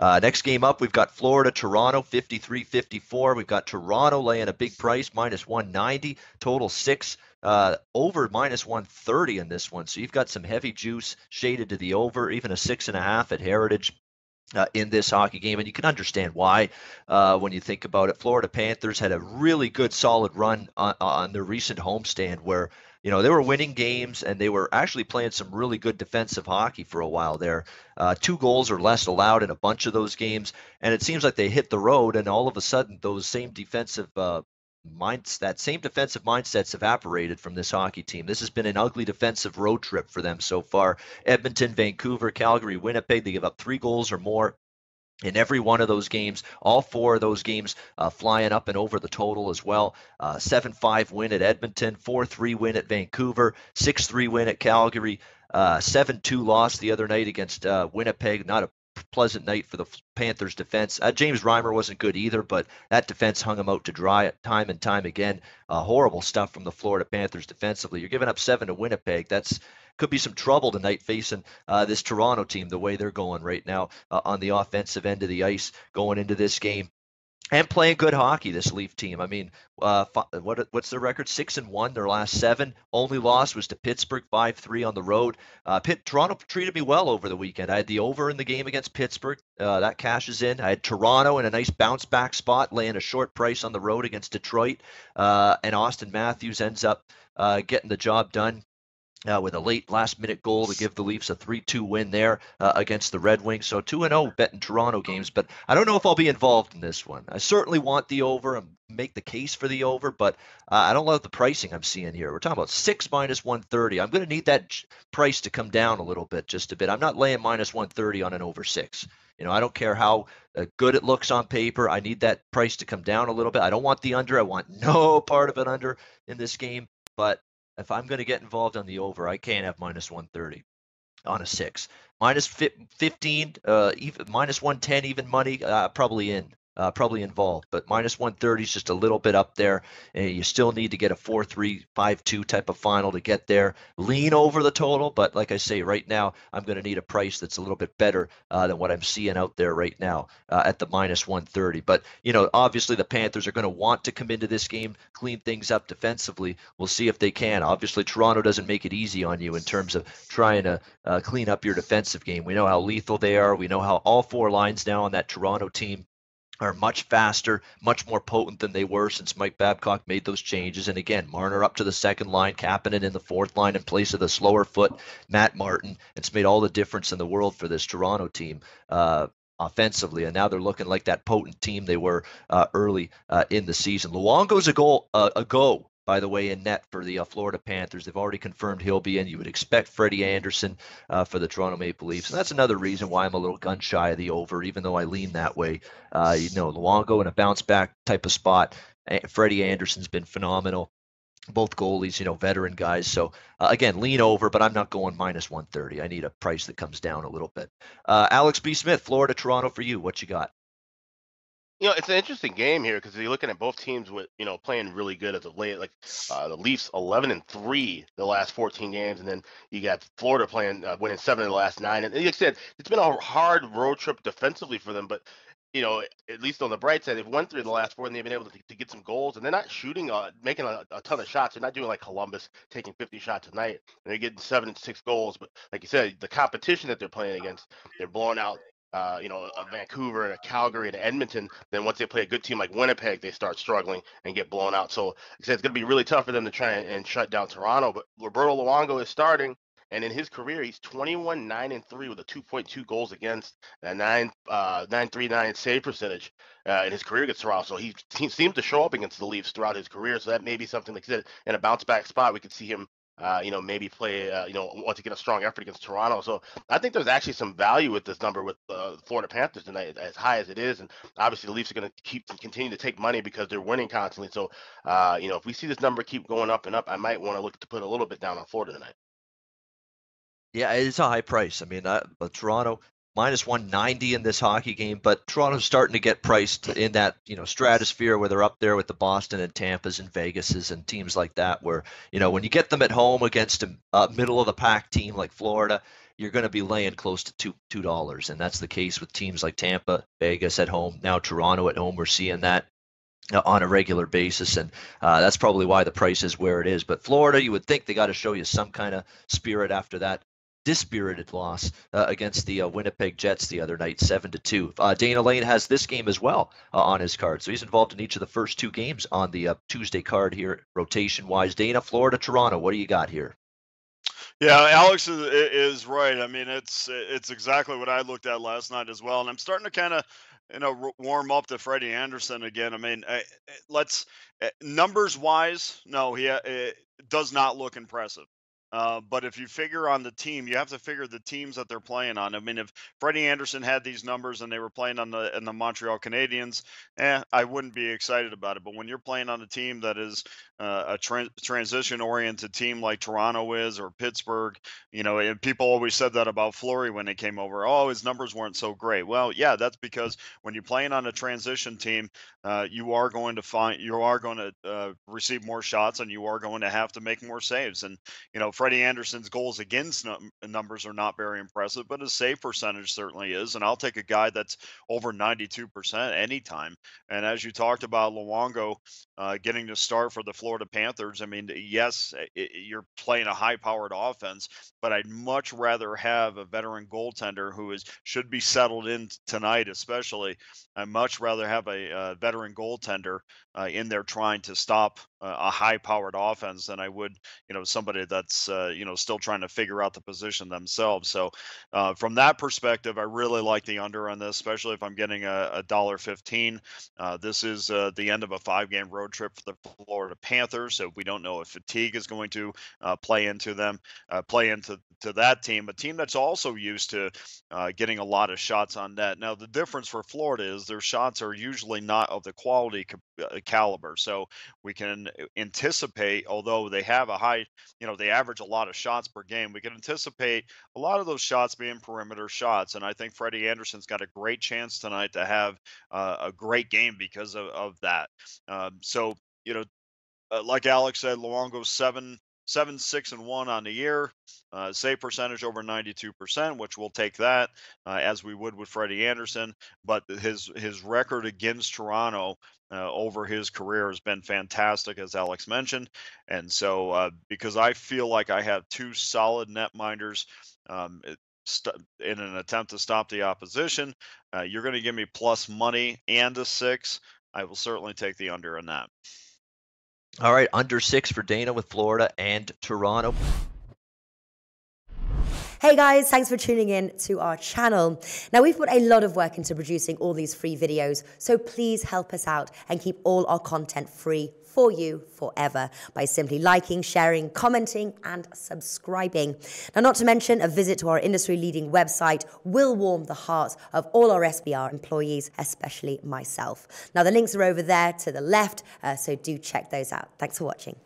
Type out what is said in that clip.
Next game up, we've got Florida, Toronto, 53-54. We've got Toronto laying a big price, minus 190, total 6. Over minus 130 in this one. So you've got some heavy juice shaded to the over, even a 6.5 at Heritage. In this hockey game, and you can understand why when you think about it. Florida Panthers had a really good, solid run on their recent homestand where they were winning games and they were actually playing some really good defensive hockey for a while there. 2 goals or less allowed in a bunch of those games, and it seems like they hit the road, and all of a sudden those same defensive mindsets evaporated from this hockey team. This has been an ugly defensive road trip for them so far. Edmonton, Vancouver, Calgary, Winnipeg, they give up 3 goals or more in every one of those games. All 4 of those games flying up and over the total as well. 7-5 win at Edmonton, 4-3 win at Vancouver, 6-3 win at Calgary, 7-2 loss the other night against Winnipeg. Not a pleasant night for the Panthers defense. James Reimer wasn't good either, but that defense hung him out to dry time and time again. Horrible stuff from the Florida Panthers defensively. You're giving up 7 to Winnipeg. That's could be some trouble tonight facing this Toronto team, the way they're going right now on the offensive end of the ice going into this game. And playing good hockey, this Leaf team. I mean, what's their record? 6-1, their last 7. Only loss was to Pittsburgh, 5-3 on the road. Toronto treated me well over the weekend. I had the over in the game against Pittsburgh. That cashes in. I had Toronto in a nice bounce back spot, laying a short price on the road against Detroit. And Austin Matthews ends up getting the job done. With a late last-minute goal to give the Leafs a 3-2 win there against the Red Wings. So 2-0 betting Toronto games, but I don't know if I'll be involved in this one. I certainly want the over and make the case for the over, but I don't love the pricing I'm seeing here. We're talking about 6 minus 130. I'm going to need that price to come down a little bit, just a bit. I'm not laying minus 130 on an over 6. I don't care how good it looks on paper. I need that price to come down a little bit. I don't want the under. I want no part of it under in this game, but if I'm going to get involved on the over, I can't have minus 130 on a 6. Minus 15, even minus 110, even money, probably involved. But minus 130 is just a little bit up there. And you still need to get a 4-3, 5-2 type of final to get there. Lean over the total, but like I say, right now, I'm going to need a price that's a little bit better than what I'm seeing out there right now at the minus 130. But, obviously the Panthers are going to want to come into this game, clean things up defensively. We'll see if they can. Obviously, Toronto doesn't make it easy on you in terms of trying to clean up your defensive game. We know how lethal they are. We know how all 4 lines now on that Toronto team are much faster, much more potent than they were since Mike Babcock made those changes. And again, Marner up to the second line, Kapanen in the 4th line in place of the slower foot Matt Martin. It's made all the difference in the world for this Toronto team offensively, and now they're looking like that potent team they were early in the season. Luongo's a go, by the way, in net for the Florida Panthers. They've already confirmed he'll be in. You would expect Freddie Anderson for the Toronto Maple Leafs. And that's another reason why I'm a little gun shy of the over, even though I lean that way. Luongo in a bounce back type of spot. Freddie Anderson's been phenomenal. Both goalies, veteran guys. So, again, lean over, but I'm not going minus 130. I need a price that comes down a little bit. Alex B. Smith, Florida, Toronto for you. What you got? It's an interesting game here because you're looking at both teams with, playing really good as of late. Like the Leafs 11-3 the last 14 games, and then you got Florida playing winning 7 of the last 9. And like I said, it's been a hard road trip defensively for them, but at least on the bright side, they've won 3 of the last 4, and they've been able to get some goals. And they're not shooting, making a ton of shots. They're not doing like Columbus taking 50 shots a night. And they're getting 7 and 6 goals. But like you said, the competition that they're playing against, they're blowing out a Vancouver and a Calgary and an Edmonton. Then once they play a good team like Winnipeg, they start struggling and get blown out. So like I said, it's going to be really tough for them to try and shut down Toronto. But Roberto Luongo is starting, and in his career, he's 21-9-3 with a 2.2 goals against and 9.39 save percentage in his career against Toronto. So he seems to show up against the Leafs throughout his career. So that may be something like I said, in a bounce back spot. We could see him maybe play, once again, a strong effort against Toronto. So I think there's actually some value with this number with the Florida Panthers tonight, as high as it is. And obviously the Leafs are going to continue to take money because they're winning constantly. So, if we see this number keep going up and up, I might want to look to put a little bit down on Florida tonight. Yeah, it's a high price. I mean, Toronto minus 190 in this hockey game, but Toronto's starting to get priced in that, stratosphere where they're up there with the Boston and Tampas and Vegases and teams like that, where, when you get them at home against a middle of the pack team like Florida, you're going to be laying close to $2. And that's the case with teams like Tampa, Vegas at home, now Toronto at home. We're seeing that on a regular basis, and that's probably why the price is where it is. But Florida, you would think they got to show you some kind of spirit after that dispirited loss against the Winnipeg Jets the other night, 7-2. Dana Lane has this game as well on his card, so he's involved in each of the first two games on the Tuesday card here, rotation-wise. Dana, Florida, Toronto, what do you got here? Yeah, Alex is right. I mean, it's exactly what I looked at last night as well, and I'm starting to kind of warm up to Freddie Anderson again. I mean, let's numbers wise, no, it does not look impressive. But if you figure on the team, you have to figure the teams that they're playing on. I mean, if Freddie Anderson had these numbers and they were playing on the Montreal Canadiens, I wouldn't be excited about it. But when you're playing on a team that is a transition-oriented team like Toronto is, or Pittsburgh, and people always said that about Fleury when they came over. Oh, his numbers weren't so great. Well, yeah, that's because when you're playing on a transition team, you are going to receive more shots, and you are going to have to make more saves. And Freddie Anderson's goals against numbers are not very impressive, but his save percentage certainly is. And I'll take a guy that's over 92% anytime. And as you talked about Luongo getting to start for the Florida Panthers, I mean, yes, you're playing a high-powered offense, but I'd much rather have a veteran goaltender who should be settled in tonight, especially. I'd much rather have a veteran goaltender in there trying to stop a high-powered offense than I would, somebody that's still trying to figure out the position themselves. So from that perspective, I really like the under on this, especially if I'm getting a $1.15. This is the end of a 5-game road trip for the Florida Panthers, so we don't know if fatigue is going to play into that team, a team that's also used to getting a lot of shots on net. Now, the difference for Florida is their shots are usually not of the quality caliber, so we can anticipate, although they have a high, they average a lot of shots per game, we can anticipate a lot of those shots being perimeter shots. And I think Freddie Anderson's got a great chance tonight to have a great game because of that. Like Alex said, Luongo's 7-6-1 on the year, save percentage over 92%, which we'll take that as we would with Freddie Anderson. But his record against Toronto over his career has been fantastic, as Alex mentioned. And so because I feel like I have two solid netminders in an attempt to stop the opposition, you're going to give me plus money and a 6. I will certainly take the under in that. All right, under 6 for Dana with Florida and Toronto. Hey guys, thanks for tuning in to our channel. Now, we've put a lot of work into producing all these free videos, so please help us out and keep all our content free for you forever by simply liking, sharing, commenting, and subscribing. Now, not to mention, a visit to our industry-leading website will warm the hearts of all our SBR employees, especially myself. Now, the links are over there to the left, so do check those out. Thanks for watching.